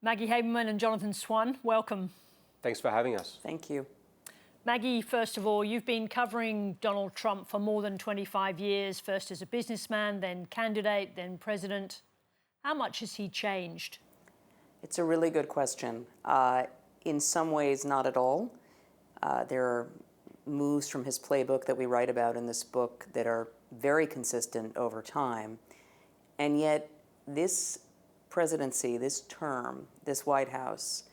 Maggie Haberman and Jonathan Swan, welcome. Thanks for having us. Thank you. Maggie, first of all, you've been covering Donald Trump for more than 25 years, first as a businessman, then candidate, then president. How much has he changed? It's a really good question. In some ways, not at all. There are moves from his playbook that we write about in this book that are very consistent over time. And yet, this presidency, this term, this White House,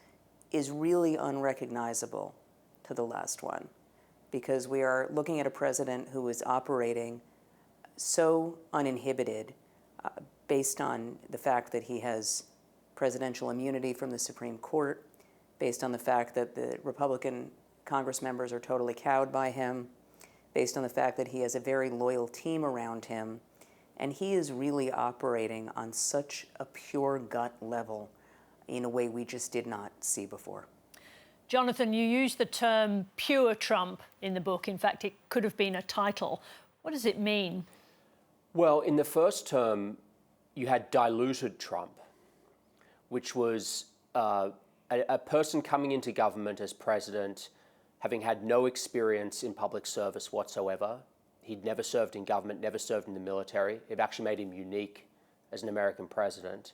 is really unrecognizable to the last one, because we are looking at a president who is operating so uninhibited based on the fact that he has presidential immunity from the Supreme Court, based on the fact that the Republican Congress members are totally cowed by him, based on the fact that he has a very loyal team around him, and he is really operating on such a pure gut level in a way we just did not see before. Jonathan, you use the term pure Trump in the book. In fact, it could have been a title. What does it mean? Well, in the first term, you had diluted Trump, which was a person coming into government as president, having had no experience in public service whatsoever. He'd never served in government, never served in the military. It actually made him unique as an American president.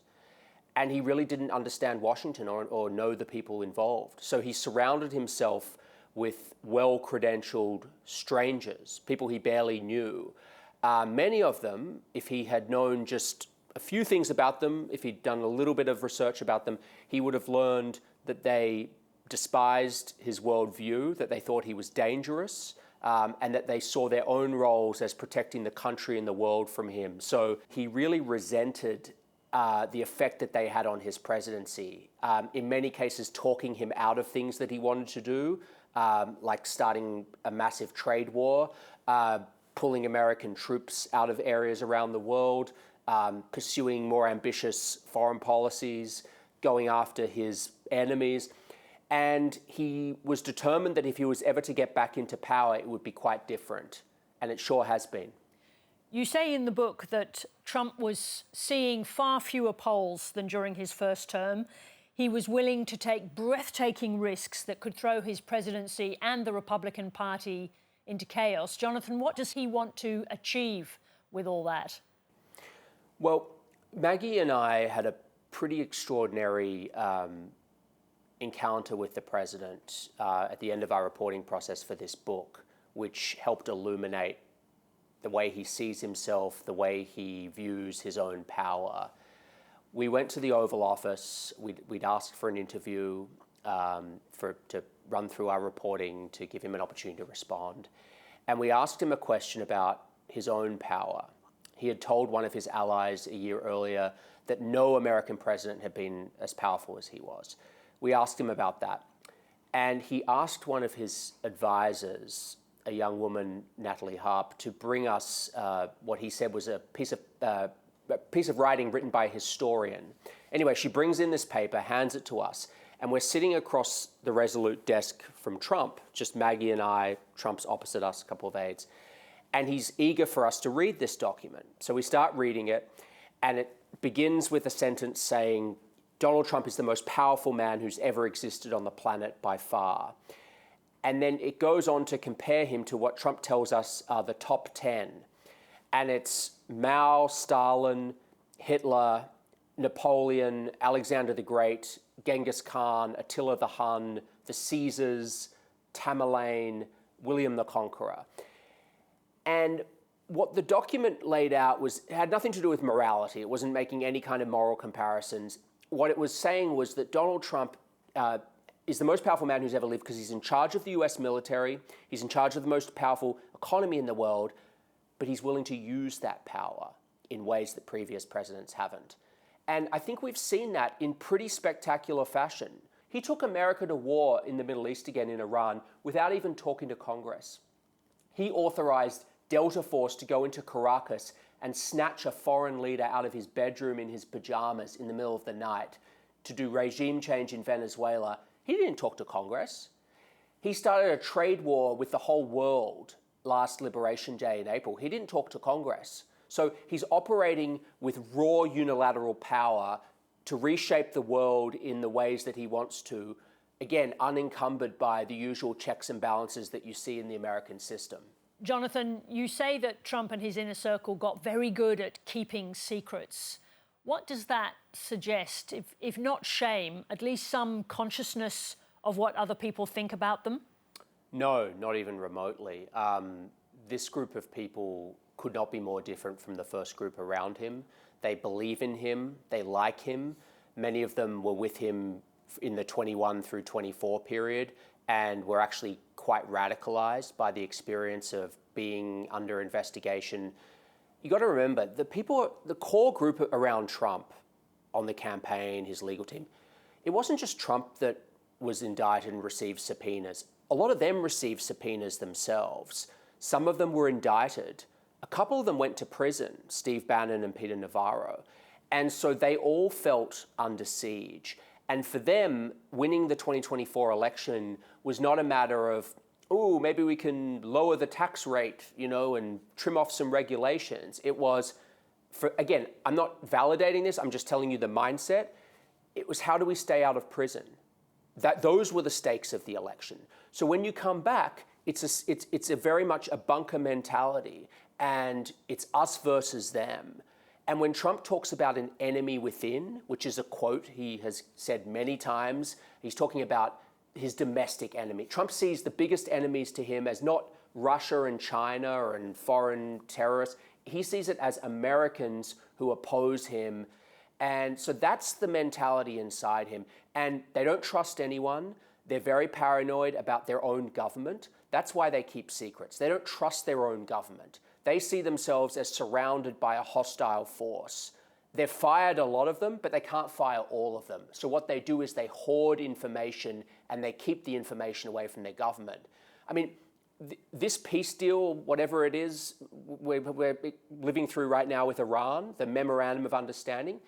And he really didn't understand Washington or know the people involved. So he surrounded himself with well-credentialed strangers, people he barely knew. Many of them, if he had known just a few things about them, if he'd done a little bit of research about them, he would have learned that they despised his worldview, that they thought he was dangerous, and that they saw their own roles as protecting the country and the world from him. So he really resented the effect that they had on his presidency, in many cases talking him out of things that he wanted to do, like starting a massive trade war, pulling American troops out of areas around the world, pursuing more ambitious foreign policies, going after his enemies. And he was determined that if he was ever to get back into power, it would be quite different. And it sure has been. You say in the book that Trump was seeing far fewer polls than during his first term. He was willing to take breathtaking risks that could throw his presidency and the Republican Party into chaos. Jonathan, what does he want to achieve with all that? Well, Maggie and I had a pretty extraordinary encounter with the president at the end of our reporting process for this book, which helped illuminate the way he sees himself, the way he views his own power. We went to the Oval Office. We'd asked for an interview to run through our reporting, to give him an opportunity to respond. And we asked him a question about his own power. He had told one of his allies a year earlier that no American president had been as powerful as he was. We asked him about that. And he asked one of his advisors, a young woman, Natalie Harp, to bring us what he said was a piece of writing written by a historian. Anyway, she brings in this paper, hands it to us, and we're sitting across the Resolute desk from Trump, just Maggie and I, Trump's opposite us, a couple of aides, and he's eager for us to read this document. So we start reading it, and it begins with a sentence saying, Donald Trump is the most powerful man who's ever existed on the planet by far. And then it goes on to compare him to what Trump tells us are the top 10. And it's Mao, Stalin, Hitler, Napoleon, Alexander the Great, Genghis Khan, Attila the Hun, the Caesars, Tamerlane, William the Conqueror. And what the document laid out had nothing to do with morality. It wasn't making any kind of moral comparisons. What it was saying was that Donald Trump is the most powerful man who's ever lived because he's in charge of the US military, he's in charge of the most powerful economy in the world, but he's willing to use that power in ways that previous presidents haven't. And I think we've seen that in pretty spectacular fashion. He took America to war in the Middle East again in Iran without even talking to Congress. He authorized Delta Force to go into Caracas and snatch a foreign leader out of his bedroom in his pajamas in the middle of the night to do regime change in Venezuela. He didn't talk to Congress. He started a trade war with the whole world last Liberation Day in April. He didn't talk to Congress. So he's operating with raw unilateral power to reshape the world in the ways that he wants to, again, unencumbered by the usual checks and balances that you see in the American system. Jonathan, you say that Trump and his inner circle got very good at keeping secrets. What does that suggest? If not shame, at least some consciousness of what other people think about them? No, not even remotely. This group of people could not be more different from the first group around him. They believe in him, they like him. Many of them were with him in the 21 through 24 period and were actually quite radicalized by the experience of being under investigation. You got to remember, the core group around Trump on the campaign, his legal team, it wasn't just Trump that was indicted and received subpoenas. A lot of them received subpoenas themselves. Some of them were indicted. A couple of them went to prison, Steve Bannon and Peter Navarro. And so they all felt under siege. And for them, winning the 2024 election was not a matter of, oh, maybe we can lower the tax rate, and trim off some regulations. It was, again, I'm not validating this, I'm just telling you the mindset. It was, how do we stay out of prison? Those were the stakes of the election. So when you come back, it's a very much a bunker mentality, and it's us versus them. And when Trump talks about an enemy within, which is a quote he has said many times, he's talking about his domestic enemy. Trump sees the biggest enemies to him as not Russia and China and foreign terrorists. He sees it as Americans who oppose him. And so that's the mentality inside him. And they don't trust anyone. They're very paranoid about their own government. That's why they keep secrets. They don't trust their own government. They see themselves as surrounded by a hostile force. They've fired a lot of them, but they can't fire all of them. So what they do is they hoard information and they keep the information away from their government. I mean, this peace deal, whatever it is, we're living through right now with Iran, the Memorandum of Understanding,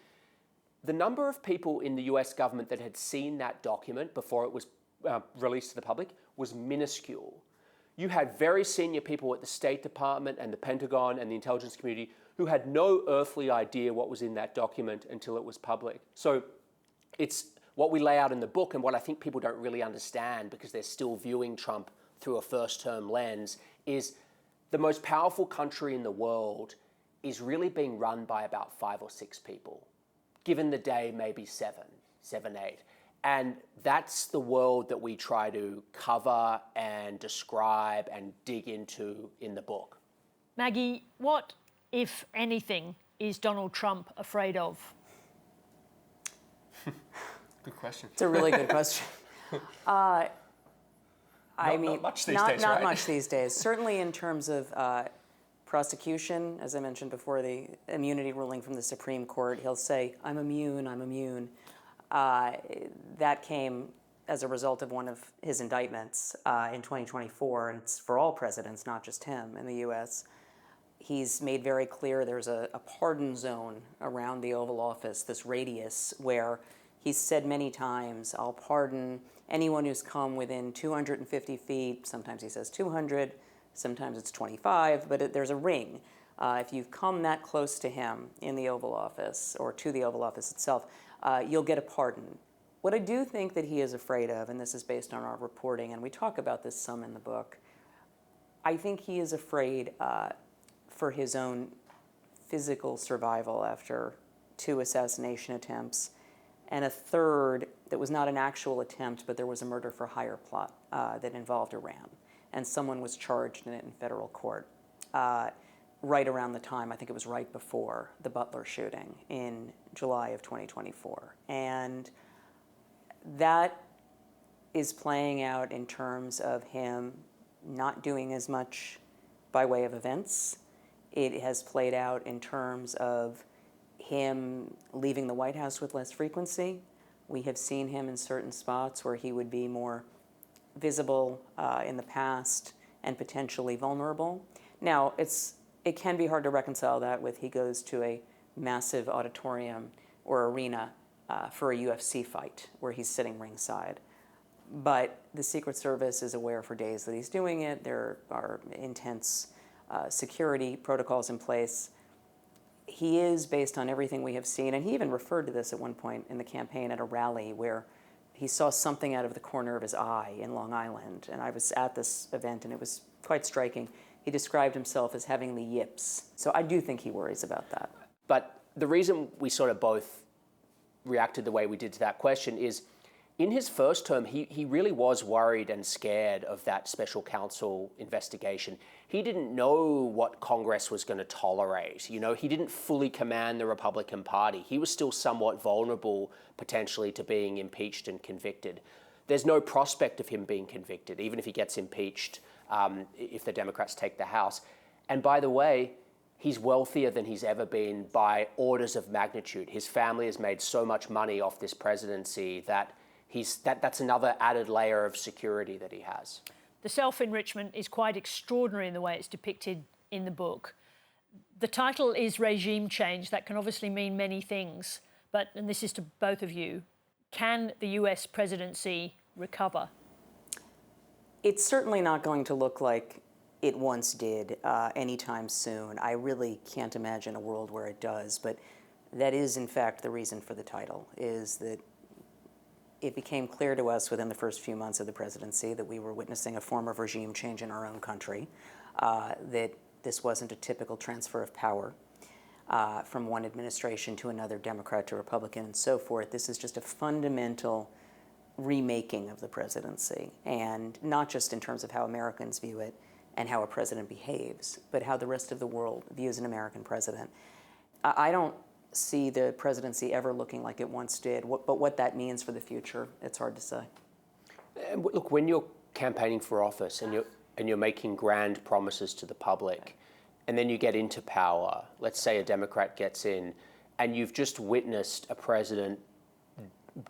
the number of people in the US government that had seen that document before it was released to the public was minuscule. You had very senior people at the State Department and the Pentagon and the intelligence community who had no earthly idea what was in that document until it was public. So it's what we lay out in the book, and what I think people don't really understand because they're still viewing Trump through a first-term lens, is the most powerful country in the world is really being run by about 5 or 6 people. Given the day, maybe 7, 8. And that's the world that we try to cover and describe and dig into in the book. Maggie, what, if anything, is Donald Trump afraid of? Good question. It's a really good question. Not much these days, not right? much these days. Certainly in terms of prosecution, as I mentioned before, the immunity ruling from the Supreme Court, he'll say, I'm immune, I'm immune. That came as a result of one of his indictments in 2024, and it's for all presidents, not just him, in the U.S. He's made very clear there's a pardon zone around the Oval Office, this radius, where he's said many times, I'll pardon anyone who's come within 250 feet. Sometimes he says 200, sometimes it's 25, but there's a ring. If you've come that close to him in the Oval Office, or to the Oval Office itself, you'll get a pardon. What I do think that he is afraid of, and this is based on our reporting, and we talk about this some in the book, I think he is afraid for his own physical survival after 2 assassination attempts, and a third that was not an actual attempt, but there was a murder for hire plot that involved Iran, and someone was charged in it in federal court. Right around the time, I think it was right before the Butler shooting in July of 2024. And that is playing out in terms of him not doing as much by way of events. It has played out in terms of him leaving the White House with less frequency. We have seen him in certain spots where he would be more visible in the past and potentially vulnerable. Now, it can be hard to reconcile that with he goes to a massive auditorium or arena for a UFC fight where he's sitting ringside. But the Secret Service is aware for days that he's doing it. There are intense security protocols in place. he is, based on everything we have seen, and he even referred to this at one point in the campaign at a rally where he saw something out of the corner of his eye in Long Island. And I was at this event, and it was quite striking. He described himself as having the yips. So I do think he worries about that. But the reason we sort of both reacted the way we did to that question is, in his first term, he really was worried and scared of that special counsel investigation. He didn't know what Congress was going to tolerate. You know, he didn't fully command the Republican Party. He was still somewhat vulnerable, potentially, to being impeached and convicted. There's no prospect of him being convicted, even if he gets impeached, if the Democrats take the House. And by the way, he's wealthier than he's ever been by orders of magnitude. His family has made so much money off this presidency that that's another added layer of security that he has. The self-enrichment is quite extraordinary in the way it's depicted in the book. The title is Regime Change. That can obviously mean many things, but, and this is to both of you, can the US presidency recover? It's certainly not going to look like it once did anytime soon. I really can't imagine a world where it does, but that is, in fact, the reason for the title, is that it became clear to us within the first few months of the presidency that we were witnessing a form of regime change in our own country, that this wasn't a typical transfer of power from one administration to another, Democrat to Republican and so forth. This is just a fundamental remaking of the presidency, and not just in terms of how Americans view it and how a president behaves, but how the rest of the world views an American president. I don't see the presidency ever looking like it once did, but what that means for the future, it's hard to say. Look, when you're campaigning for office and you're making grand promises to the public, and then you get into power, let's say a Democrat gets in, and you've just witnessed a president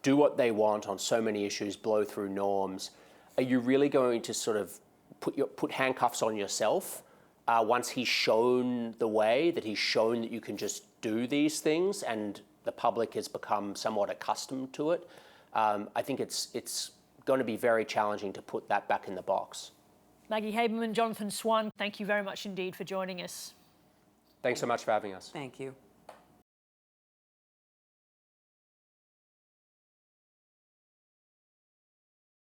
do what they want on so many issues, blow through norms, are you really going to sort of put handcuffs on yourself once he's shown the way, that he's shown that you can just do these things and the public has become somewhat accustomed to it? I think it's going to be very challenging to put that back in the box. Maggie Haberman, Jonathan Swan, thank you very much indeed for joining us. Thanks so much for having us. Thank you.